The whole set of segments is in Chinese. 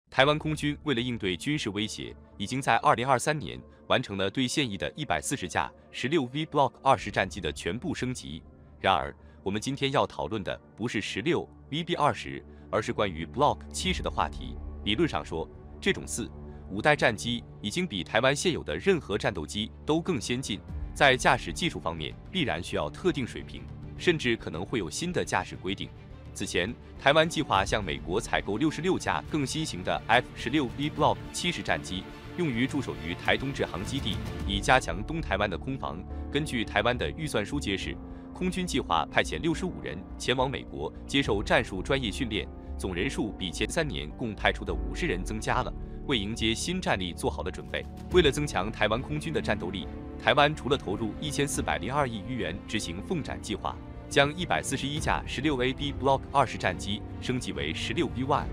台湾空军为了应对军事威胁，已经在2023年完成了对现役的140架16V Block 20战机的全部升级。然而，我们今天要讨论的不是16VB20，而是关于 Block 70的话题。理论上说，这种4、5代战机已经比台湾现有的任何战斗机都更先进，在驾驶技术方面必然需要特定水平，甚至可能会有新的驾驶规定。此前，台湾计划向美国采购66架更新型的 F-16V Block 70战机，用于驻守于台东制航基地，以加强东台湾的空防。根据台湾的预算书揭示，空军计划派遣65人前往美国接受战术专业训练，总人数比前3年共派出的50人增加了，为迎接新战力做好了准备。为了增强台湾空军的战斗力，台湾除了投入1402亿余元执行凤展计划，将141架16AB Block 20战机升级为16V1，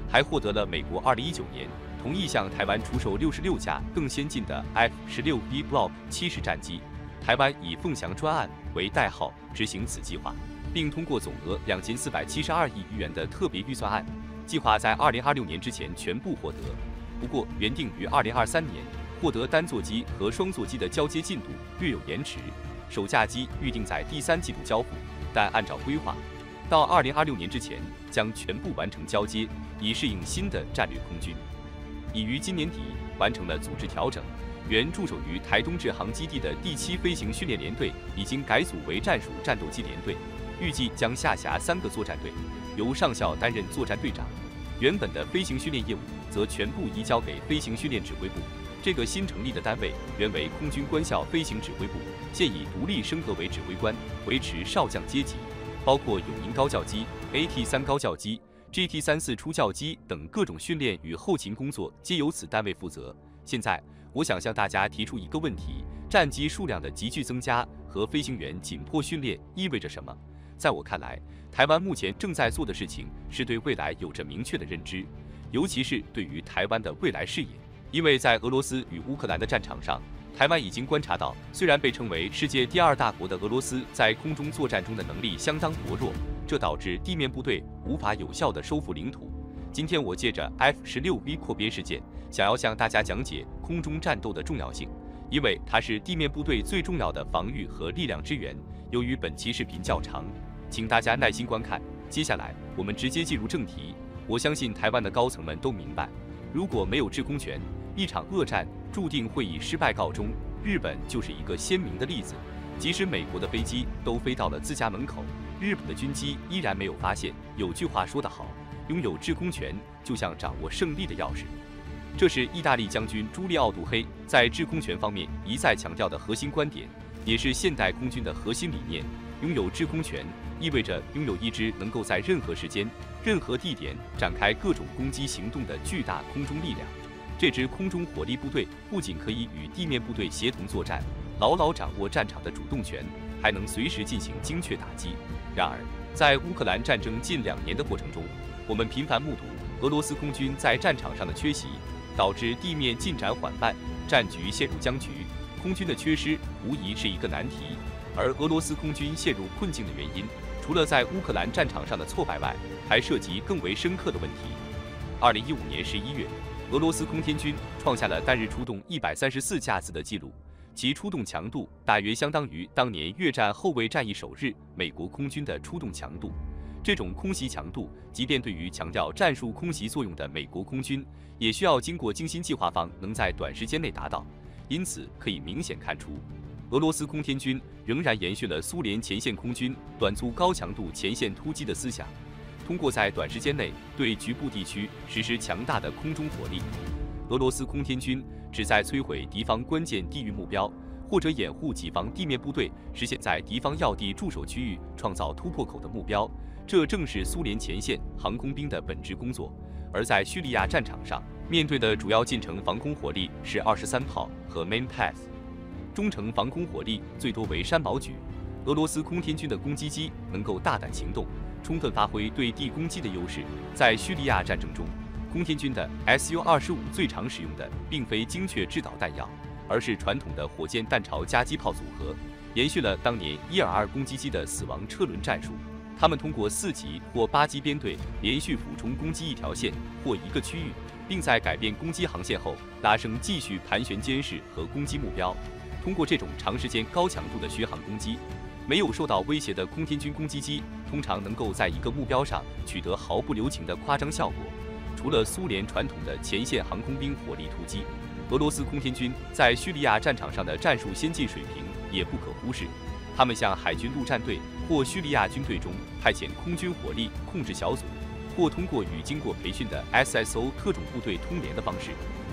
还获得了美国2019年同意向台湾出售66架更先进的 F-16V Block 70战机。台湾以凤翔专案为代号执行此计划，并通过总额2472亿余元的特别预算案，计划在2026年之前全部获得。不过，原定于2023年获得单座机和双座机的交接进度略有延迟，首架机预定在第3季度交付，但按照规划，到2026年之前将全部完成交接，以适应新的战略空军。已于今年底完成了组织调整，原驻守于台东制航基地的第7飞行训练联队已经改组为战术战斗机联队，预计将下辖3个作战队，由上校担任作战队长。原本的飞行训练业务则全部移交给飞行训练指挥部。这个新成立的单位原为空军官校飞行指挥部，现已独立升格为指挥官，维持少将阶级，包括永营高教机、AT-3高教机、GT-34初教机等各种训练与后勤工作皆由此单位负责。现在，我想向大家提出一个问题：战机数量的急剧增加和飞行员紧迫训练意味着什么？在我看来，台湾目前正在做的事情是对未来有着明确的认知，尤其是对于台湾的未来视野。因为在俄罗斯与乌克兰的战场上，台湾已经观察到，虽然被称为世界第2大国的俄罗斯在空中作战中的能力相当薄弱，这导致地面部队无法有效地收复领土。今天我借着 F-16V 扩编事件，想要向大家讲解空中战斗的重要性，因为它是地面部队最重要的防御和力量支援。由于本期视频较长，请大家耐心观看。接下来我们直接进入正题。我相信台湾的高层们都明白，如果没有制空权，一场恶战注定会以失败告终。日本就是一个鲜明的例子，即使美国的飞机都飞到了自家门口，日本的军机依然没有发现。有句话说得好，拥有制空权就像掌握胜利的钥匙。这是意大利将军朱利奥·杜黑在制空权方面一再强调的核心观点，也是现代空军的核心理念。拥有制空权意味着拥有一支能够在任何时间、任何地点展开各种攻击行动的巨大空中力量。这支空中火力部队不仅可以与地面部队协同作战，牢牢掌握战场的主动权，还能随时进行精确打击。然而，在乌克兰战争近2年的过程中，我们频繁目睹俄罗斯空军在战场上的缺席，导致地面进展缓慢，战局陷入僵局。空军的缺失无疑是一个难题，而俄罗斯空军陷入困境的原因，除了在乌克兰战场上的挫败外，还涉及更为深刻的问题。2015年11月，俄罗斯空天军创下了单日出动134架次的纪录，其出动强度大约相当于当年越战后卫战役首日美国空军的出动强度。这种空袭强度，即便对于强调战术空袭作用的美国空军，也需要经过精心计划方能在短时间内达到。因此，可以明显看出，俄罗斯空天军仍然延续了苏联前线空军短促高强度前线突击的思想，通过在短时间内对局部地区实施强大的空中火力。俄罗斯空天军旨在摧毁敌方关键地域目标，或者掩护己方地面部队实现在敌方要地驻守区域创造突破口的目标。这正是苏联前线航空兵的本职工作。而在叙利亚战场上，面对的主要近程防空火力是23炮和 Main Path， 中程防空火力最多为山毛榉。俄罗斯空天军的攻击机能够大胆行动，充分发挥对地攻击的优势。在叙利亚战争中，空天军的 Su-25最常使用的并非精确制导弹药，而是传统的火箭弹巢夹击炮组合，延续了当年伊尔2攻击机的死亡车轮战术。他们通过4级或8级编队连续俯冲攻击一条线或一个区域，并在改变攻击航线后拉升继续盘旋监视和攻击目标。通过这种长时间高强度的巡航攻击，没有受到威胁的空天军攻击机通常能够在一个目标上取得毫不留情的夸张效果。除了苏联传统的前线航空兵火力突击，俄罗斯空天军在叙利亚战场上的战术先进水平也不可忽视。他们向海军陆战队或叙利亚军队中派遣空军火力控制小组，或通过与经过培训的 SSO 特种部队通联的方式，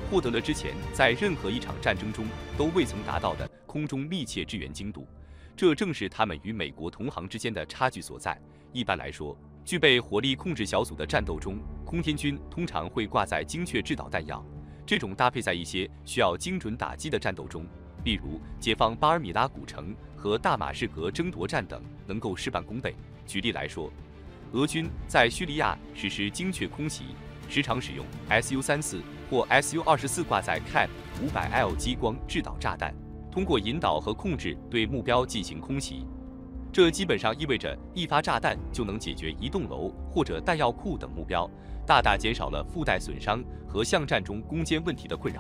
获得了之前在任何一场战争中都未曾达到的空中密切支援精度。这正是他们与美国同行之间的差距所在。一般来说，具备火力控制小组的战斗中，空天军通常会挂载精确制导弹药，这种搭配在一些需要精准打击的战斗中，例如解放巴尔米拉古城和大马士革争夺战等，能够事半功倍。举例来说，俄军在叙利亚实施精确空袭，时常使用 Su-34或 Su-24挂载 CAP 500L 激光制导炸弹，通过引导和控制对目标进行空袭。这基本上意味着一发炸弹就能解决一栋楼或者弹药库等目标，大大减少了附带损伤和巷战中攻坚问题的困扰。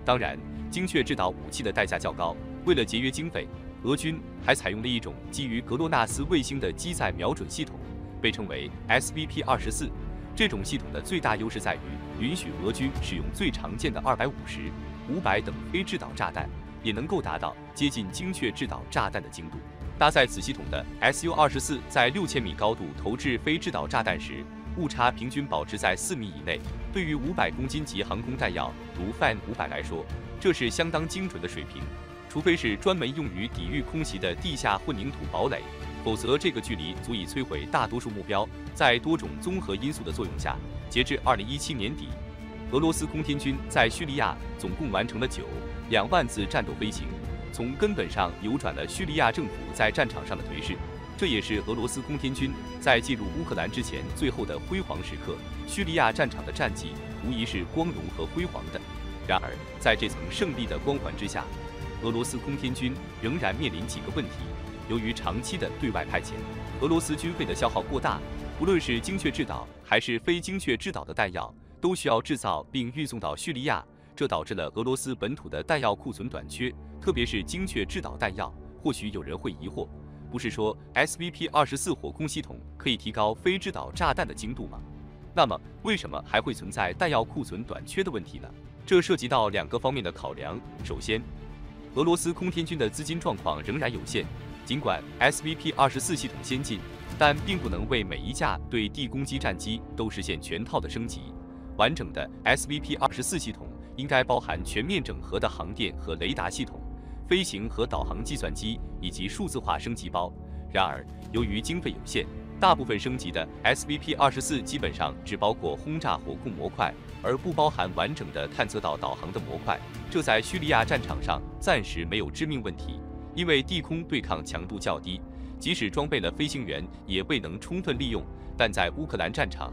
当然，精确制导武器的代价较高，为了节约经费，俄军还采用了一种基于格罗纳斯卫星的机载瞄准系统，被称为 SVP-24。这种系统的最大优势在于允许俄军使用最常见的250、500等非制导炸弹，也能够达到接近精确制导炸弹的精度。搭载此系统的 Su-24在6000米高度投掷非制导炸弹时，误差平均保持在4米以内。对于500公斤级航空弹药，如 FAN-500来说，这是相当精准的水平。除非是专门用于抵御空袭的地下混凝土堡垒，否则这个距离足以摧毁大多数目标。在多种综合因素的作用下，截至2017年底，俄罗斯空天军在叙利亚总共完成了2万次战斗飞行，从根本上扭转了叙利亚政府在战场上的颓势。这也是俄罗斯空天军在进入乌克兰之前最后的辉煌时刻。叙利亚战场的战绩无疑是光荣和辉煌的。然而，在这层胜利的光环之下，俄罗斯空天军仍然面临几个问题。由于长期的对外派遣，俄罗斯军费的消耗过大，不论是精确制导还是非精确制导的弹药，都需要制造并运送到叙利亚，这导致了俄罗斯本土的弹药库存短缺，特别是精确制导弹药。或许有人会疑惑，不是说 SVP-24火控系统可以提高非制导炸弹的精度吗？那么为什么还会存在弹药库存短缺的问题呢？这涉及到2个方面的考量。首先，俄罗斯空天军的资金状况仍然有限，尽管 SVP-24系统先进，但并不能为每一架对地攻击战机都实现全套的升级。完整的 SVP-24系统应该包含全面整合的航电和雷达系统、飞行和导航计算机以及数字化升级包。然而，由于经费有限，大部分升级的 SVP-24基本上只包括轰炸火控模块，而不包含完整的探测到导航的模块。这在叙利亚战场上暂时没有致命问题，因为地空对抗强度较低，即使装备了飞行员也未能充分利用。但在乌克兰战场，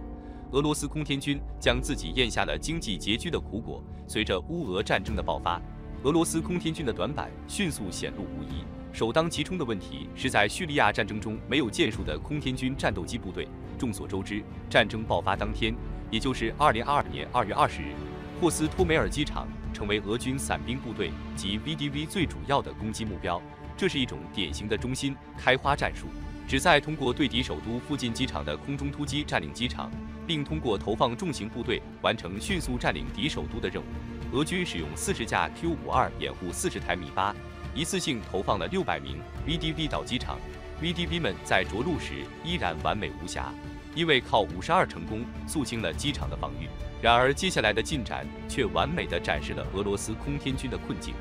俄罗斯空天军将自己咽下了经济拮据的苦果。随着乌俄战争的爆发，俄罗斯空天军的短板迅速显露无遗。首当其冲的问题是在叙利亚战争中没有建树的空天军战斗机部队。众所周知，战争爆发当天，也就是2022年2月20日，霍斯托梅尔机场成为俄军伞兵部队及 VDV 最主要的攻击目标。这是一种典型的中心开花战术，旨在通过对敌首都附近机场的空中突击占领机场，并通过投放重型部队完成迅速占领敌首都的任务。俄军使用40架 Q-52掩护40台米8，一次性投放了600名 VDV 到机场。VDV 们在着陆时依然完美无瑕，因为靠52成功肃清了机场的防御。然而，接下来的进展却完美地展示了俄罗斯空天军的困境。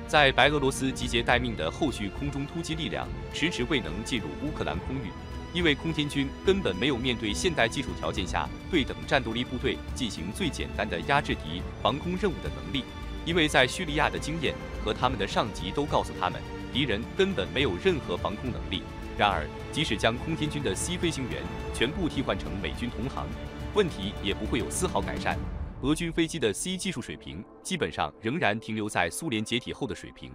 在白俄罗斯集结待命的后续空中突击力量迟迟未能进入乌克兰空域，因为空天军根本没有面对现代技术条件下对等战斗力部队进行最简单的压制敌防空任务的能力。因为在叙利亚的经验和他们的上级都告诉他们，敌人根本没有任何防空能力。然而，即使将空天军的 C 飞行员全部替换成美军同行，问题也不会有丝毫改善。俄军飞机的 C 技术水平基本上仍然停留在苏联解体后的水平，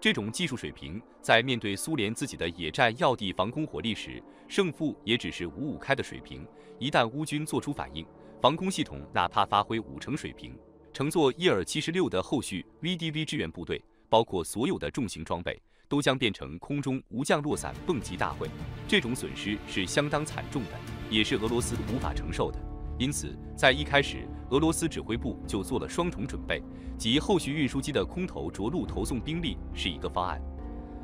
这种技术水平在面对苏联自己的野战要地防空火力时，胜负也只是5-5开的水平。一旦乌军做出反应，防空系统哪怕发挥5成水平，乘坐伊尔76的后续 VDV 支援部队，包括所有的重型装备，都将变成空中无降落伞蹦极大会。这种损失是相当惨重的，也是俄罗斯无法承受的。因此，在一开始，俄罗斯指挥部就做了双重准备，即后续运输机的空投着陆投送兵力是一个方案，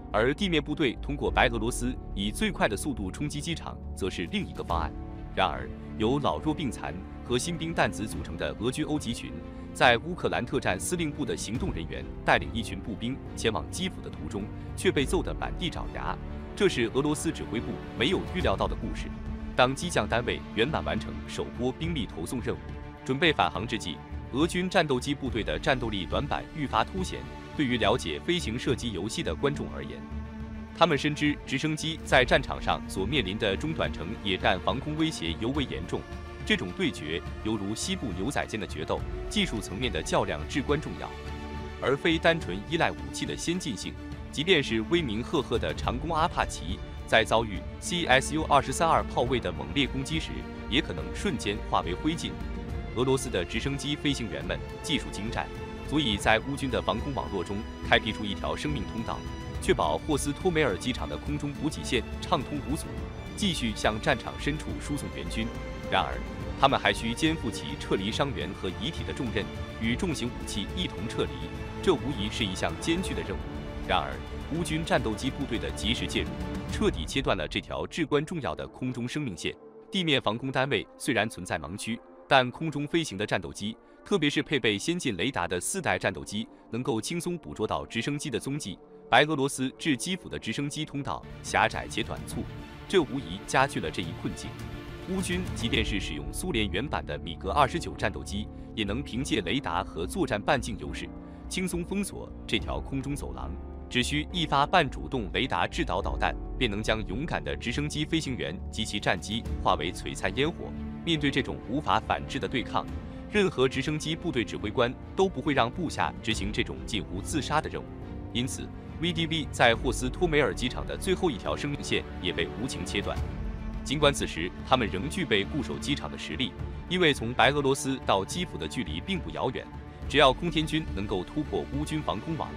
而地面部队通过白俄罗斯以最快的速度冲击机场，则是另一个方案。然而，由老弱病残和新兵蛋子组成的俄军欧集群，在乌克兰特战司令部的行动人员带领一群步兵前往基辅的途中，却被揍得满地找牙。这是俄罗斯指挥部没有预料到的故事。当机降单位圆满完成首波兵力投送任务，准备返航之际，俄军战斗机部队的战斗力短板愈发凸显。对于了解飞行射击游戏的观众而言，他们深知直升机在战场上所面临的中短程野战防空威胁尤为严重。这种对决犹如西部牛仔间的决斗，技术层面的较量至关重要，而非单纯依赖武器的先进性。即便是威名赫赫的长弓阿帕奇，在遭遇 CSU-232炮位的猛烈攻击时，也可能瞬间化为灰烬。俄罗斯的直升机飞行员们技术精湛，足以在乌军的防空网络中开辟出一条生命通道，确保霍斯托梅尔机场的空中补给线畅通无阻，继续向战场深处输送援军。然而，他们还需肩负起撤离伤员和遗体的重任，与重型武器一同撤离，这无疑是一项艰巨的任务。然而，乌军战斗机部队的及时介入，彻底切断了这条至关重要的空中生命线。地面防空单位虽然存在盲区，但空中飞行的战斗机，特别是配备先进雷达的4代战斗机，能够轻松捕捉到直升机的踪迹。白俄罗斯至基辅的直升机通道狭窄且短促，这无疑加剧了这一困境。乌军即便是使用苏联原版的米格29战斗机，也能凭借雷达和作战半径优势，轻松封锁这条空中走廊。只需一发半主动雷达制导导弹，便能将勇敢的直升机飞行员及其战机化为璀璨烟火。面对这种无法反制的对抗，任何直升机部队指挥官都不会让部下执行这种近乎自杀的任务。因此 ，VDV 在霍斯托梅尔机场的最后一条生命线也被无情切断。尽管此时他们仍具备固守机场的实力，因为从白俄罗斯到基辅的距离并不遥远，只要空天军能够突破乌军防空网，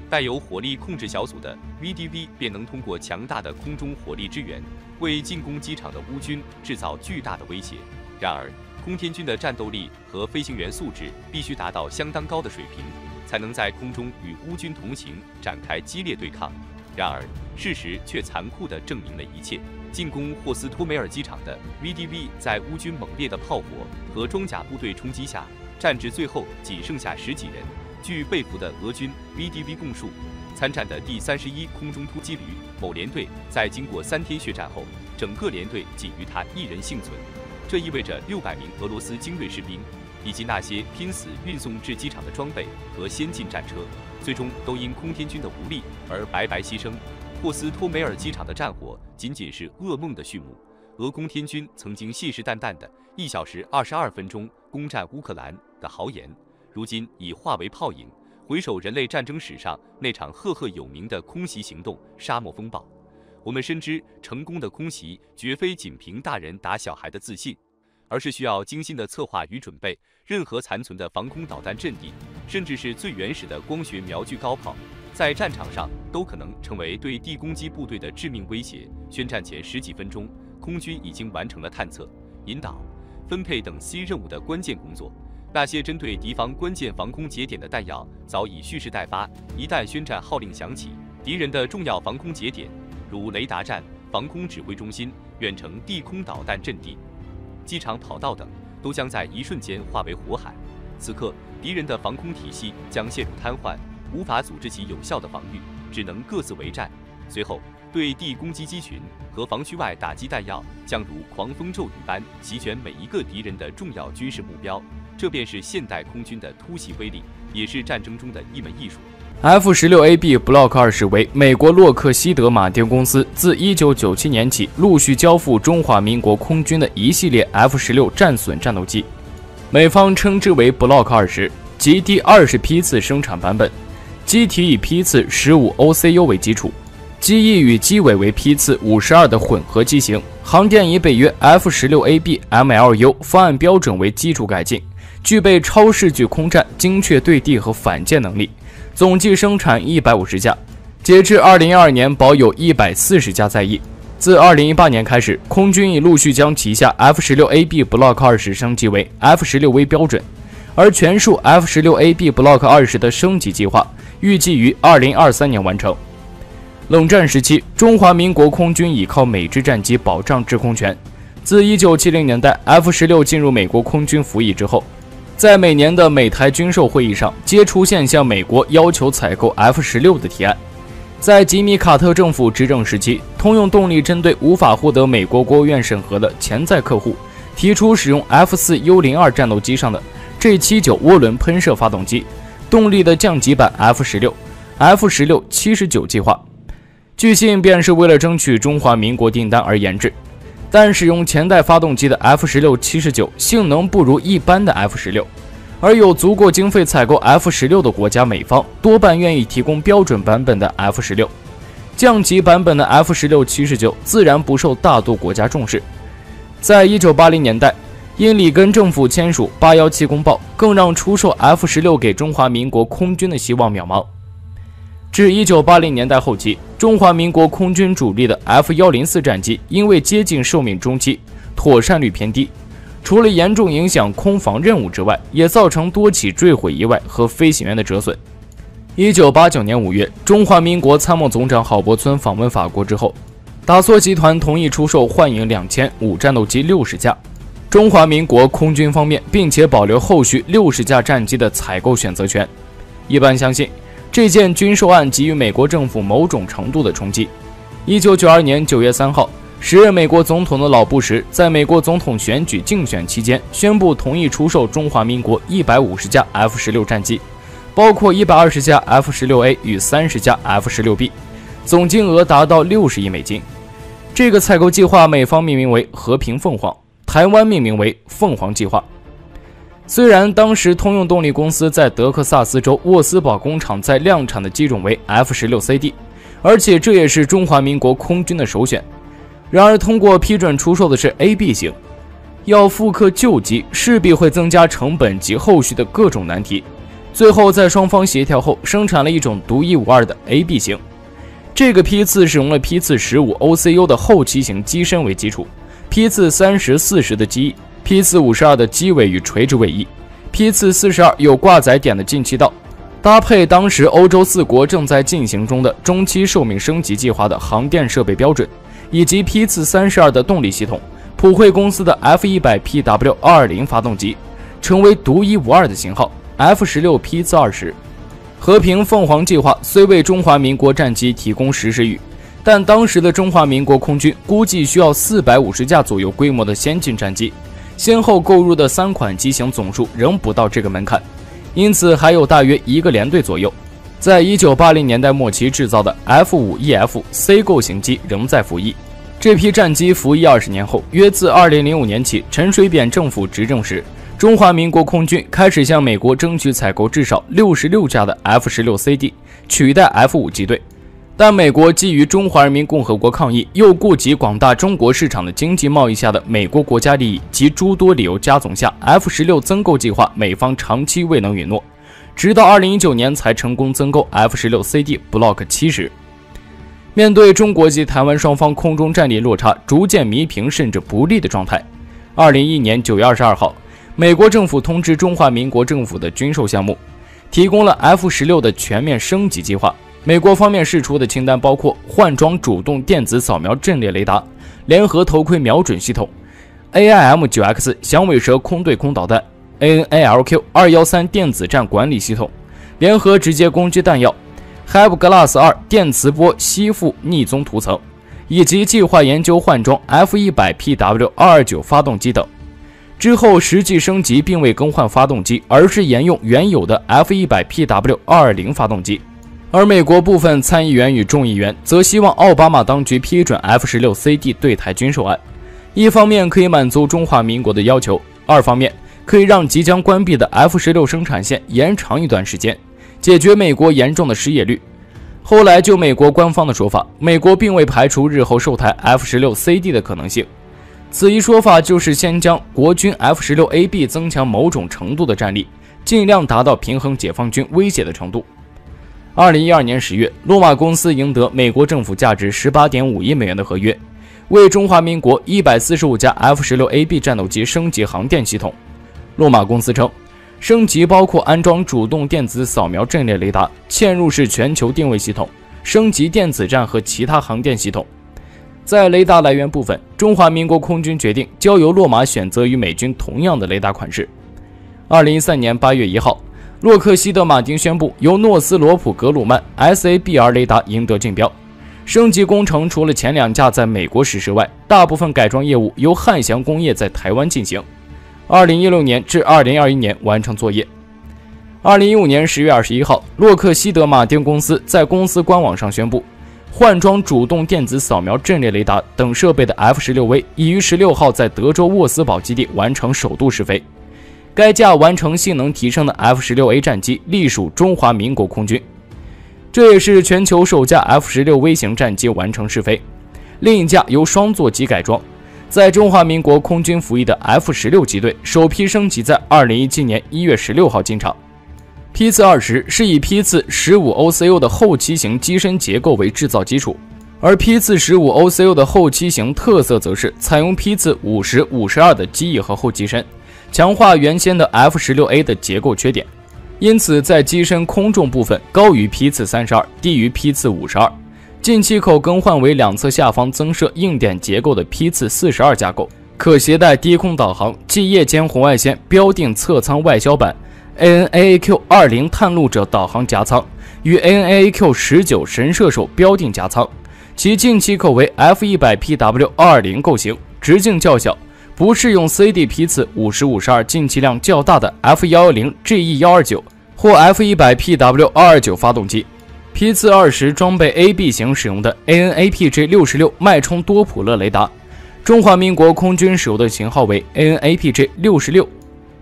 带有火力控制小组的 VDV 便能通过强大的空中火力支援，为进攻机场的乌军制造巨大的威胁。然而，空天军的战斗力和飞行员素质必须达到相当高的水平，才能在空中与乌军同行展开激烈对抗。然而，事实却残酷地证明了一切。进攻霍斯托梅尔机场的 VDV 在乌军猛烈的炮火和装甲部队冲击下，战至最后仅剩下10几人。据被俘的俄军 VDV 供述，参战的第31空中突击旅某连队在经过3天血战后，整个连队仅余他1人幸存。这意味着600名俄罗斯精锐士兵以及那些拼死运送至机场的装备和先进战车，最终都因空天军的无力而白白牺牲。霍斯托梅尔机场的战火仅仅是噩梦的序幕。俄空天军曾经信誓旦旦的1小时22分钟攻占乌克兰的豪言，如今已化为泡影。回首人类战争史上那场赫赫有名的空袭行动——沙漠风暴，我们深知成功的空袭绝非仅凭大人打小孩的自信，而是需要精心的策划与准备。任何残存的防空导弹阵地，甚至是最原始的光学瞄具高炮，在战场上都可能成为对地攻击部队的致命威胁。宣战前10几分钟，空军已经完成了探测、引导、分配等 C 任务的关键工作。那些针对敌方关键防空节点的弹药早已蓄势待发，一旦宣战号令响起，敌人的重要防空节点，如雷达站、防空指挥中心、远程地空导弹阵地、机场跑道等，都将在一瞬间化为火海。此刻，敌人的防空体系将陷入瘫痪，无法组织起有效的防御，只能各自为战。随后，对地攻击机群和防区外打击弹药将如狂风骤雨般席卷每一个敌人的重要军事目标。这便是现代空军的突袭威力，也是战争中的一门艺术。F-16AB Block 20为美国洛克希德马丁公司自1997年起陆续交付中华民国空军的一系列 F-16战损战斗机，美方称之为 Block 20，即第20批次生产版本。机体以批次15 OCU 为基础，机翼与机尾为批次52的混合机型，航电以北约 F-16AB MLU 方案标准为基础改进，具备超视距空战、精确对地和反舰能力，总计生产150架，截至2012年保有140架在役。自2018年开始，空军已陆续将旗下 F-16AB Block 20升级为 F-16V 标准，而全数 F-16AB Block 20的升级计划预计于2023年完成。冷战时期，中华民国空军倚靠美制战机保障制空权。自1970年代 F-16进入美国空军服役之后，在每年的美台军售会议上，皆出现向美国要求采购 F-16的提案。在吉米·卡特政府执政时期，通用动力针对无法获得美国国务院审核的潜在客户，提出使用 F-4U-02 战斗机上的 G-79 涡轮喷射发动机动力的降级版 F-16、F-16-79 计划。据信便是为了争取中华民国订单而研制，但使用前代发动机的 F-16-79 性能不如一般的 F-16。而有足够经费采购 F-16的国家美方多半愿意提供标准版本的 F-16， 降级版本的 F-16-79 自然不受大多国家重视。在1980年代，因里根政府签署817公报，更让出售 F-16给中华民国空军的希望渺茫。至1980年代后期，中华民国空军主力的 F-104 战机因为接近寿命中期，妥善率偏低，除了严重影响空防任务之外，也造成多起坠毁意外和飞行员的折损。1989年5月，中华民国参谋总长郝柏村访问法国之后，达索集团同意出售幻影2005战斗机60架，中华民国空军方面并且保留后续60架战机的采购选择权。一般相信，这件军售案给予美国政府某种程度的冲击。1992年9月3号，时任美国总统的老布什在美国总统选举竞选期间宣布同意出售中华民国150架 F-16 战机，包括120架 F-16A 与30架 F-16B， 总金额达到60亿美金。这个采购计划美方命名为和平凤凰，台湾命名为凤凰计划。虽然当时通用动力公司在德克萨斯州沃斯堡工厂在量产的机种为 F-16CD， 而且这也是中华民国空军的首选，然而通过批准出售的是 AB 型，要复刻旧机势必会增加成本及后续的各种难题。最后在双方协调后，生产了一种独一无二的 AB 型。这个批次使用了批次15 OCU 的后期型机身为基础，批次30、40的机翼，批次52的机尾与垂直尾翼，批次42有挂载点的进气道，搭配当时欧洲4国正在进行中的中期寿命升级计划的航电设备标准，以及批次32的动力系统，普惠公司的 F100PW220 发动机，成为独一无二的型号 F-16批次20。和平凤凰计划虽为中华民国战机提供实时域，但当时的中华民国空军估计需要450架左右规模的先进战机，先后购入的3款机型总数仍不到这个门槛，因此还有大约1个连队左右。在1980年代末期制造的 F-5EF C 构型机仍在服役。这批战机服役20年后，约自2005年起，陈水扁政府执政时，中华民国空军开始向美国争取采购至少66架的 F-16CD， 取代 F-5机队。但美国基于中华人民共和国抗议，又顾及广大中国市场的经济贸易下的美国国家利益及诸多理由加总下， F-16增购计划美方长期未能允诺，直到2019年才成功增购 F-16CD Block 70。面对中国及台湾双方空中战力落差逐渐弥平甚至不利的状态，2011年9月22号，美国政府通知中华民国政府的军售项目，提供了 F-16的全面升级计划。美国方面释出的清单包括换装主动电子扫描阵列雷达、联合头盔瞄准系统、AIM-9X 响尾蛇空对空导弹、ANALQ-213 电子战管理系统、联合直接攻击弹药、Have Glass 2电磁波吸附逆踪涂层，以及计划研究换装 F100PW229 发动机等。之后实际升级并未更换发动机，而是沿用原有的 F100PW220 发动机。而美国部分参议员与众议员则希望奥巴马当局批准 F-16CD 对台军售案，一方面可以满足中华民国的要求，二方面可以让即将关闭的 F-16生产线延长一段时间，解决美国严重的失业率。后来就美国官方的说法，美国并未排除日后售台 F-16CD 的可能性。此一说法就是先将国军 F-16AB 增强某种程度的战力，尽量达到平衡解放军威胁的程度。2012年10月，洛马公司赢得美国政府价值 18.5 亿美元的合约，为中华民国145架 F-16AB 战斗机升级航电系统。洛马公司称，升级包括安装主动电子扫描阵列雷达、嵌入式全球定位系统、升级电子战和其他航电系统。在雷达来源部分，中华民国空军决定交由洛马选择与美军同样的雷达款式。2013年8月1号，洛克希德马丁宣布由诺斯罗普格鲁曼 SABR 雷达赢得竞标。升级工程除了前2架在美国实施外，大部分改装业务由汉翔工业在台湾进行。2016年至2021年完成作业。2015年10月21号，洛克希德马丁公司在公司官网上宣布，换装主动电子扫描阵列雷达等设备的 F-16V 已于16号在德州沃斯堡基地完成首度试飞。该架完成性能提升的 F-16A 战机隶属中华民国空军，这也是全球首架 F-16V 型战机完成试飞。另一架由双座机改装，在中华民国空军服役的 F-16机队首批升级在2017年1月16号进场。批次20是以批次 15OCO 的后期型机身结构为制造基础，而批次 15OCO 的后期型特色则是采用批次50、52的机翼和后机身，强化原先的 F-16A 的结构缺点，因此在机身空重部分高于批次32，低于批次52。进气口更换为两侧下方增设硬点结构的批次42架构，可携带低空导航及夜间红外线标定侧舱外销版 AN/AAQ-20 探路者导航夹舱与 AN/AAQ-19 神射手标定夹舱，其进气口为 F100PW-220 构型，直径较小，不适用 CD 批次50、52进气量较大的 F110GE129 或 F100PW-229 发动机。批次20装备 AB 型使用的 AN/APG-66 脉冲多普勒雷达，中华民国空军使用的型号为 AN/APG-66，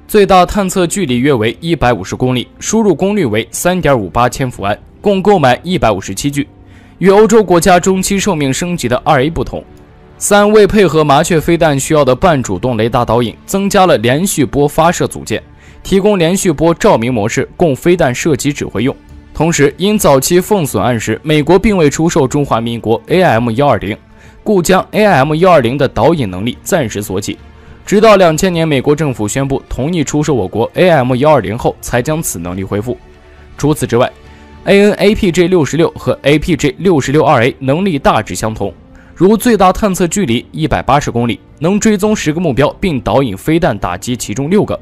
最大探测距离约为150公里，输入功率为 3.58 千伏安，共购买157具。与欧洲国家中期寿命升级的 2A 不同，3为配合麻雀飞弹需要的半主动雷达导引，增加了连续波发射组件，提供连续波照明模式供飞弹射击指挥用。同时，因早期凤隼案时美国并未出售中华民国 AIM-120，故将 AIM-120的导引能力暂时锁起，直到2000年美国政府宣布同意出售我国 AIM-120后，才将此能力恢复。除此之外， AN/APG-66 和 APG-66-2A 能力大致相同，如最大探测距离180公里，能追踪10个目标并导引飞弹打击其中6个。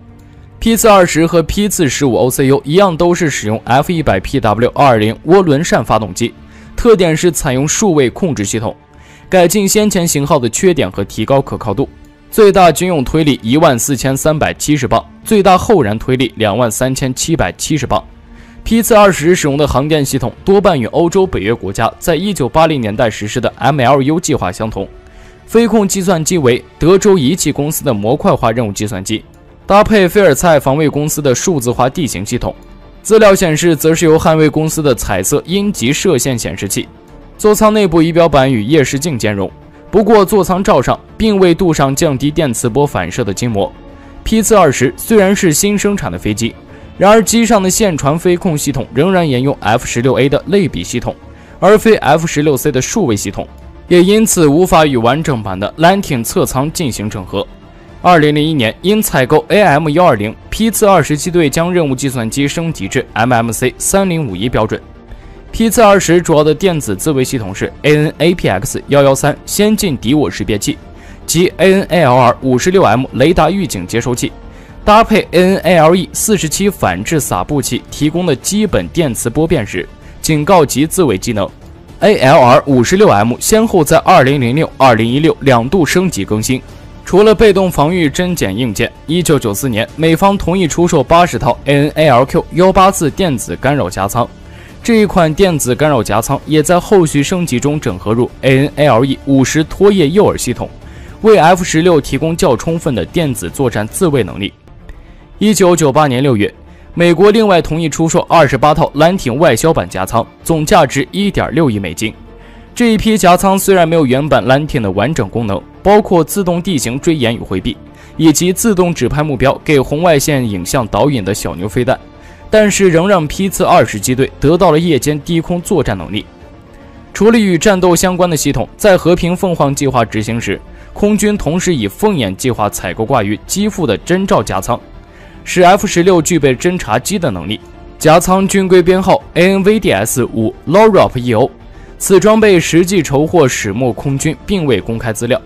批次20和批次15OCU 一样，都是使用 F100PW-220 涡轮扇发动机，特点是采用数位控制系统，改进先前型号的缺点和提高可靠度。最大军用推力14370磅，最大后燃推力23770磅。批次20使用的航电系统多半与欧洲、北约国家在1980年代实施的 MLU 计划相同，飞控计算机为德州仪器公司的模块化任务计算机，搭配菲尔蔡防卫公司的数字化地形系统。资料显示则是由捍卫公司的彩色阴极射线显示器。座舱内部仪表板与夜视镜兼容，不过座舱罩上并未镀上降低电磁波反射的筋膜。批次20虽然是新生产的飞机，然而机上的线传飞控系统仍然沿用 F-16A 的类比系统，而非 F-16C 的数位系统，也因此无法与完整版的蓝艇侧舱进行整合。2001年，因采购 AIM-120，批次20机队将任务计算机升级至 MMC 3051标准。批次20主要的电子自卫系统是 AN/APX-113 先进敌我识别器及 AN/ALR-56M 雷达预警接收器，搭配 AN/ALE-47 反制撒布器提供的基本电磁波辨识、警告及自卫技能。ALR-56M 先后在2006、2016两度升级更新。除了被动防御针检硬件，1994年美方同意出售80套 AN/ALQ-184电子干扰夹舱，这一款电子干扰夹舱也在后续升级中整合入 AN/ALE-50拖曳诱饵系统，为 F-16提供较充分的电子作战自卫能力。1998年6月，美国另外同意出售28套蓝艇外销版夹舱，总价值1.6亿美金。这一批夹舱虽然没有原版蓝艇的完整功能，包括自动地形追沿与回避，以及自动指派目标给红外线影像导引的小牛飞弹，但是仍让批次20机队得到了夜间低空作战能力。除了与战斗相关的系统，在和平凤凰计划执行时，空军同时以凤眼计划采购挂于机腹的侦照夹舱，使 F-16具备侦察机的能力。夹舱军规编号 ANVDS-5 LOROP EO， 此装备实际筹获始末空军并未公开资料，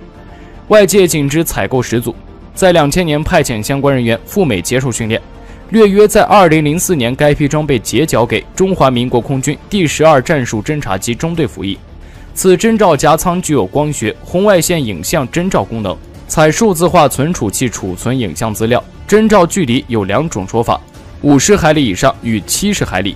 外界仅知采购10组，在2000年派遣相关人员赴美接受训练，略约在2004年该批装备结缴给中华民国空军第12战术侦察机中队服役。此侦照夹舱具有光学、红外线影像侦照功能，采数字化存储器储存影像资料，侦照距离有2种说法：50海里以上与70海里。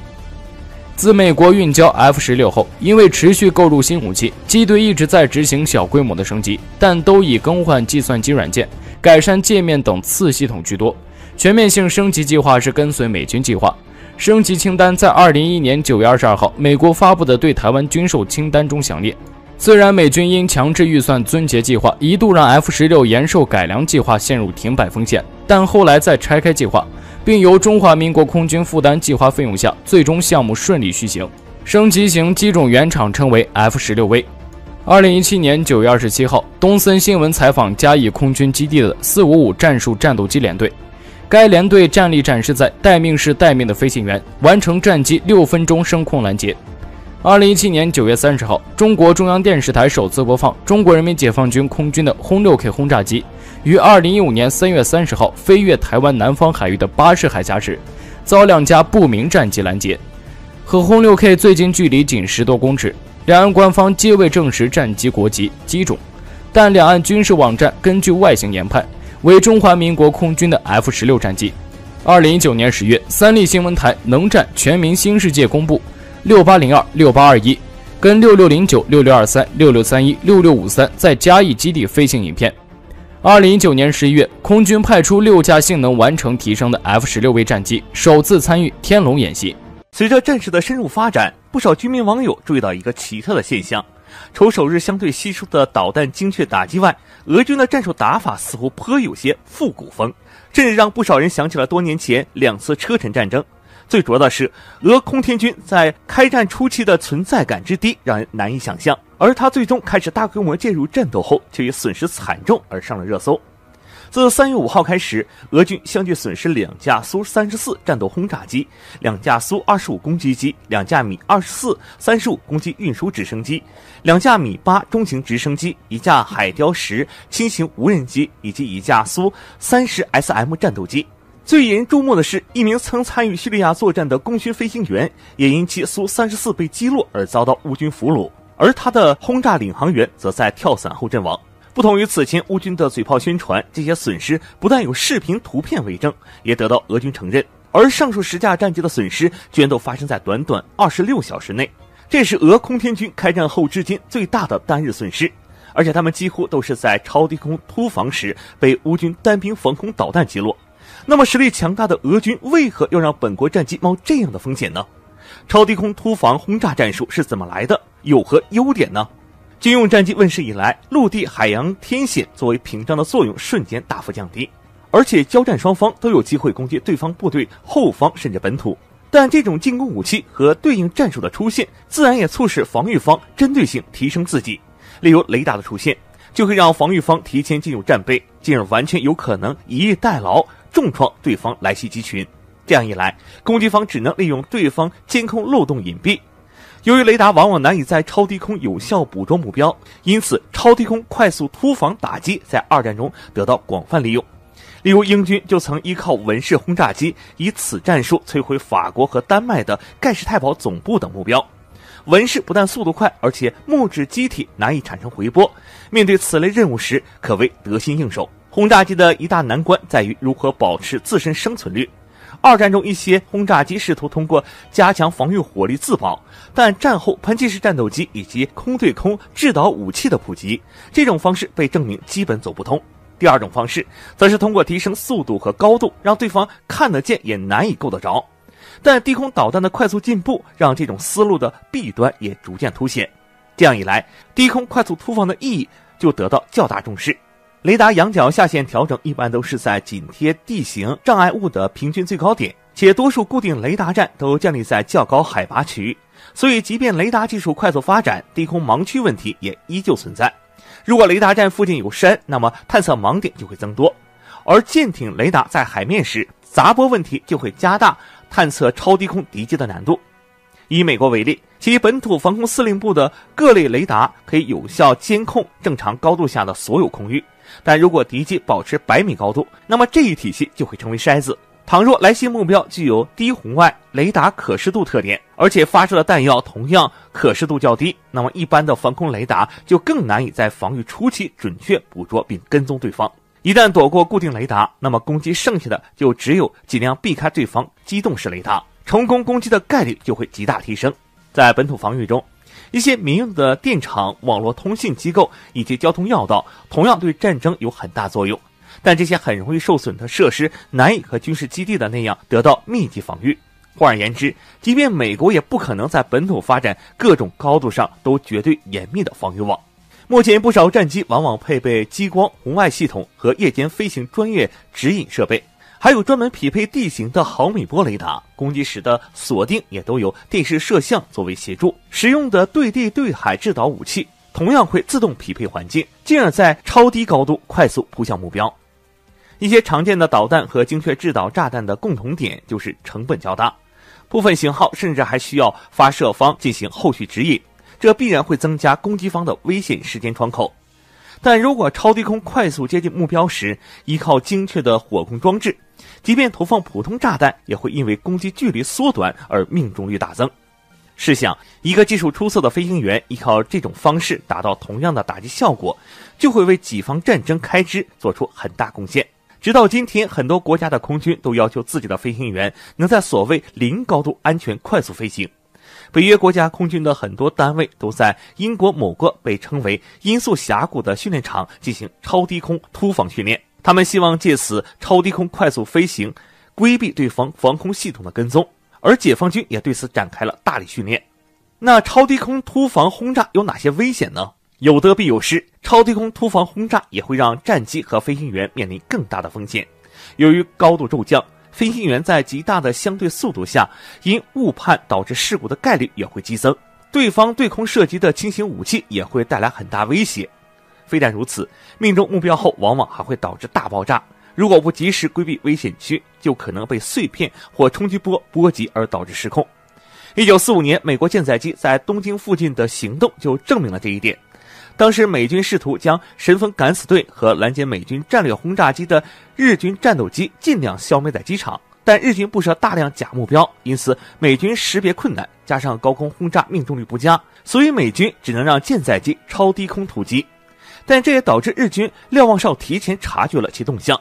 自美国运交 F-16后，因为持续购入新武器，机队一直在执行小规模的升级，但都以更换计算机软件、改善界面等次系统居多。全面性升级计划是跟随美军计划，升级清单在2011年9月22号美国发布的对台湾军售清单中详列。虽然美军因强制预算撙节计划一度让 F-16 延寿改良计划陷入停摆风险，但后来再拆开计划，并由中华民国空军负担计划费用下，最终项目顺利续行。升级型机种原厂称为 F-16V。2017年9月27号，东森新闻采访嘉义空军基地的455战术战斗机联队，该联队战力展示在待命室待命的飞行员完成战机6分钟升空拦截。2017年9月30号，中国中央电视台首次播放中国人民解放军空军的轰 6K 轰炸机于2015年3月30号飞越台湾南方海域的巴士海峡时，遭2架不明战机拦截。和轰 6K 最近距离仅10多公尺，两岸官方皆未证实战机国籍、机种，但两岸军事网站根据外形研判为中华民国空军的 F-16战机。2019年10月，三立新闻台能战全民新世界公布6802、6821跟6609、6623、6631、6653在嘉义基地飞行影片。2019年11月，空军派出6架性能完成提升的 F-16V 战机首次参与天龙演习。随着战事的深入发展，不少军民网友注意到一个奇特的现象：除首日相对稀疏的导弹精确打击外，俄军的战术打法似乎颇有些复古风，甚至让不少人想起了多年前2次车臣战争。最主要的是，俄空天军在开战初期的存在感之低，让人难以想象。而他最终开始大规模介入战斗后，却以损失惨重而上了热搜。自3月5号开始，俄军相继损失2架苏34战斗轰炸机、2架苏25攻击机、2架米24 35攻击运输直升机、2架米8中型直升机、1架海雕10轻型无人机以及1架苏30 SM 战斗机。最引人注目的是，一名曾参与叙利亚作战的空军飞行员也因其苏34被击落而遭到乌军俘虏，而他的轰炸领航员则在跳伞后阵亡。不同于此前乌军的嘴炮宣传，这些损失不但有视频图片为证，也得到俄军承认。而上述10架战机的损失居然都发生在短短26小时内，这是俄空天军开战后至今最大的单日损失，而且他们几乎都是在超低空突防时被乌军单兵防空导弹击落。那么实力强大的俄军为何要让本国战机冒这样的风险呢？超低空突防轰炸战术是怎么来的？有何优点呢？军用战机问世以来，陆地、海洋、天险作为屏障的作用瞬间大幅降低，而且交战双方都有机会攻击对方部队后方甚至本土。但这种进攻武器和对应战术的出现，自然也促使防御方针对性提升自己。例如雷达的出现，就会让防御方提前进入战备，进而完全有可能以逸待劳，重创对方来袭机群。这样一来，攻击方只能利用对方监控漏洞隐蔽。由于雷达往往难以在超低空有效捕捉目标，因此超低空快速突防打击在二战中得到广泛利用。例如，英军就曾依靠文式轰炸机以此战术摧毁法国和丹麦的盖世太保总部等目标。文式不但速度快，而且木质机体难以产生回波，面对此类任务时可谓得心应手。轰炸机的一大难关在于如何保持自身生存率。二战中一些轰炸机试图通过加强防御火力自保，但战后喷气式战斗机以及空对空制导武器的普及，这种方式被证明基本走不通。第二种方式则是通过提升速度和高度，让对方看得见也难以够得着。但低空导弹的快速进步让这种思路的弊端也逐渐凸显，这样一来，低空快速突防的意义就得到较大重视。雷达仰角下限调整一般都是在紧贴地形障碍物的平均最高点，且多数固定雷达站都建立在较高海拔区域，所以即便雷达技术快速发展，低空盲区问题也依旧存在。如果雷达站附近有山，那么探测盲点就会增多，而舰艇雷达在海面时，杂波问题就会加大探测超低空敌机的难度。以美国为例，其本土防空司令部的各类雷达可以有效监控正常高度下的所有空域，但如果敌机保持100米高度，那么这一体系就会成为筛子。倘若来袭目标具有低红外雷达可视度特点，而且发射的弹药同样可视度较低，那么一般的防空雷达就更难以在防御初期准确捕捉并跟踪对方。一旦躲过固定雷达，那么攻击剩下的就只有尽量避开对方机动式雷达，成功攻击的概率就会极大提升。在本土防御中，一些民用的电厂、网络通信机构以及交通要道同样对战争有很大作用，但这些很容易受损的设施难以和军事基地的那样得到密集防御。换而言之，即便美国也不可能在本土发展各种高度上都绝对严密的防御网。目前不少战机往往配备激光、红外系统和夜间飞行专业指引设备，还有专门匹配地形的毫米波雷达，攻击时的锁定也都有电视摄像作为协助。使用的对地对海制导武器同样会自动匹配环境，进而在超低高度快速扑向目标。一些常见的导弹和精确制导炸弹的共同点就是成本较大，部分型号甚至还需要发射方进行后续指引，这必然会增加攻击方的危险时间窗口。但如果超低空快速接近目标时，依靠精确的火控装置，即便投放普通炸弹，也会因为攻击距离缩短而命中率大增。试想，一个技术出色的飞行员依靠这种方式达到同样的打击效果，就会为己方战争开支做出很大贡献。直到今天，很多国家的空军都要求自己的飞行员能在所谓零高度安全快速飞行。北约国家空军的很多单位都在英国某个被称为音速峡谷的训练场进行超低空突防训练，他们希望借此超低空快速飞行规避对方防空系统的跟踪，而解放军也对此展开了大力训练。那超低空突防轰炸有哪些危险呢？有得必有失，超低空突防轰炸也会让战机和飞行员面临更大的风险。由于高度骤降，飞行员在极大的相对速度下，因误判导致事故的概率也会激增，对方对空射击的轻型武器也会带来很大威胁。非但如此，命中目标后往往还会导致大爆炸，如果不及时规避危险区，就可能被碎片或冲击波波及而导致失控。1945年，美国舰载机在东京附近的行动就证明了这一点。当时美军试图将神风敢死队和拦截美军战略轰炸机的日军战斗机尽量消灭在机场，但日军布设大量假目标，因此美军识别困难，加上高空轰炸命中率不佳，所以美军只能让舰载机超低空突击。但这也导致日军瞭望哨提前察觉了其动向。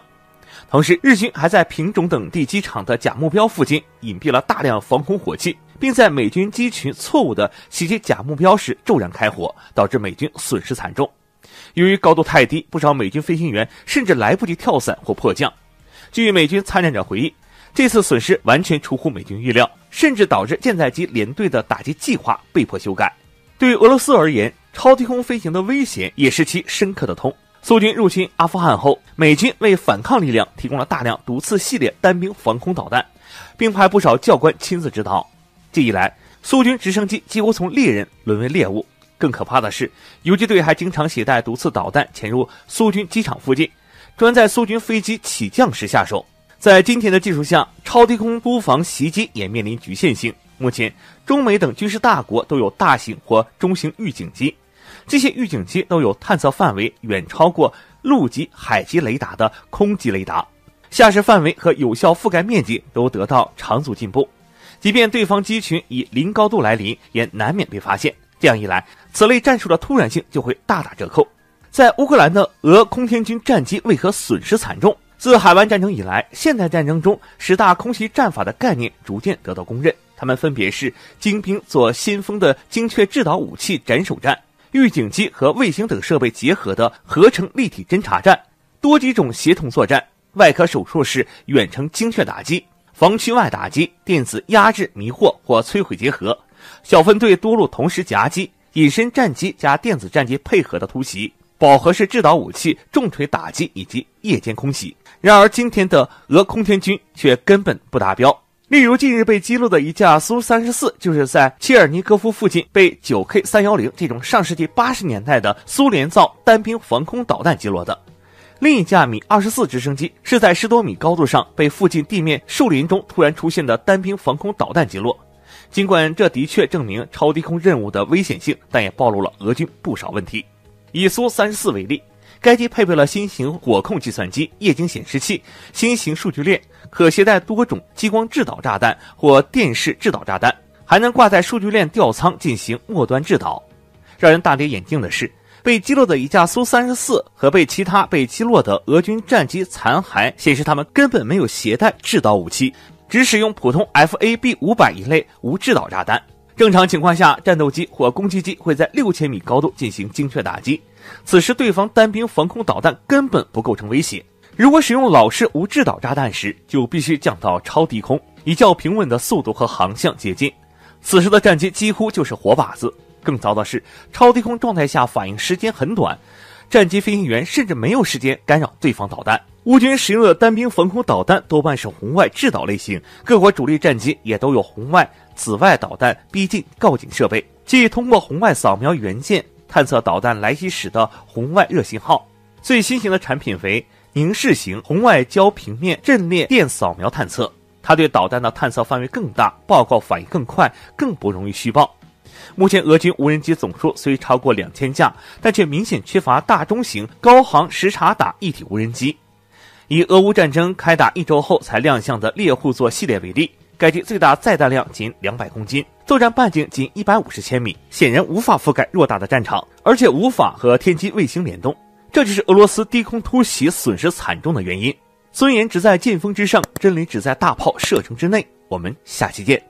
同时，日军还在品种等地机场的假目标附近隐蔽了大量防空火器，并在美军机群错误地袭击假目标时骤然开火，导致美军损失惨重。由于高度太低，不少美军飞行员甚至来不及跳伞或迫降。据美军参战者回忆，这次损失完全出乎美军预料，甚至导致舰载机联队的打击计划被迫修改。对于俄罗斯而言，超低空飞行的危险也是其深刻的痛。苏军入侵阿富汗后，美军为反抗力量提供了大量毒刺系列单兵防空导弹，并派不少教官亲自指导。这一来，苏军直升机几乎从猎人沦为猎物。更可怕的是，游击队还经常携带毒刺导弹潜入苏军机场附近，专在苏军飞机起降时下手。在今天的技术下，超低空突防袭击也面临局限性。目前，中美等军事大国都有大型或中型预警机，这些预警机都有探测范围远超过陆基、海基雷达的空基雷达，下视范围和有效覆盖面积都得到长足进步。即便对方机群以零高度来临，也难免被发现。这样一来，此类战术的突然性就会大打折扣。在乌克兰的俄空天军战机为何损失惨重？自海湾战争以来，现代战争中10大空袭战法的概念逐渐得到公认，它们分别是精兵做先锋的精确制导武器斩首战、预警机和卫星等设备结合的合成立体侦察战、多机种协同作战，外科手术室远程精确打击，防区外打击、电子压制、迷惑或摧毁结合，小分队多路同时夹击，隐身战机加电子战机配合的突袭，饱和式制导武器、重锤打击以及夜间空袭。然而今天的俄空天军却根本不达标。例如近日被击落的一架苏34，就是在切尔尼戈夫附近被 9K310 这种上世纪80年代的苏联造单兵防空导弹击落的。另一架米24直升机是在10多米高度上被附近地面树林中突然出现的单兵防空导弹击落。尽管这的确证明超低空任务的危险性，但也暴露了俄军不少问题。以苏34为例，该机配备了新型火控计算机、液晶显示器、新型数据链，可携带多种激光制导炸弹或电势制导炸弹，还能挂在数据链吊舱进行末端制导。让人大跌眼镜的是，被击落的一架苏34和其他被击落的俄军战机残骸显示，他们根本没有携带制导武器，只使用普通 FAB500 一类无制导炸弹。正常情况下，战斗机或攻击机会在6000米高度进行精确打击，此时对方单兵防空导弹根本不构成威胁。如果使用老式无制导炸弹时，就必须降到超低空，以较平稳的速度和航向接近。此时的战机几乎就是活靶子。更糟的是，超低空状态下反应时间很短，战机飞行员甚至没有时间干扰对方导弹。乌军使用的单兵防空导弹多半是红外制导类型，各国主力战机也都有红外、紫外导弹逼近告警设备，即通过红外扫描元件探测导弹来袭时的红外热信号。最新型的产品为凝视型红外焦平面阵列电扫描探测，它对导弹的探测范围更大，报告反应更快，更不容易虚报。目前俄军无人机总数虽超过2000架，但却明显缺乏大中型高航实察打一体无人机。以俄乌战争开打1周后才亮相的猎户座系列为例，该机最大载弹量仅200公斤，作战半径仅150千米，显然无法覆盖偌大的战场，而且无法和天基卫星联动。这就是俄罗斯低空突袭损失惨重的原因。尊严只在剑锋之上，真理只在大炮射程之内。我们下期见。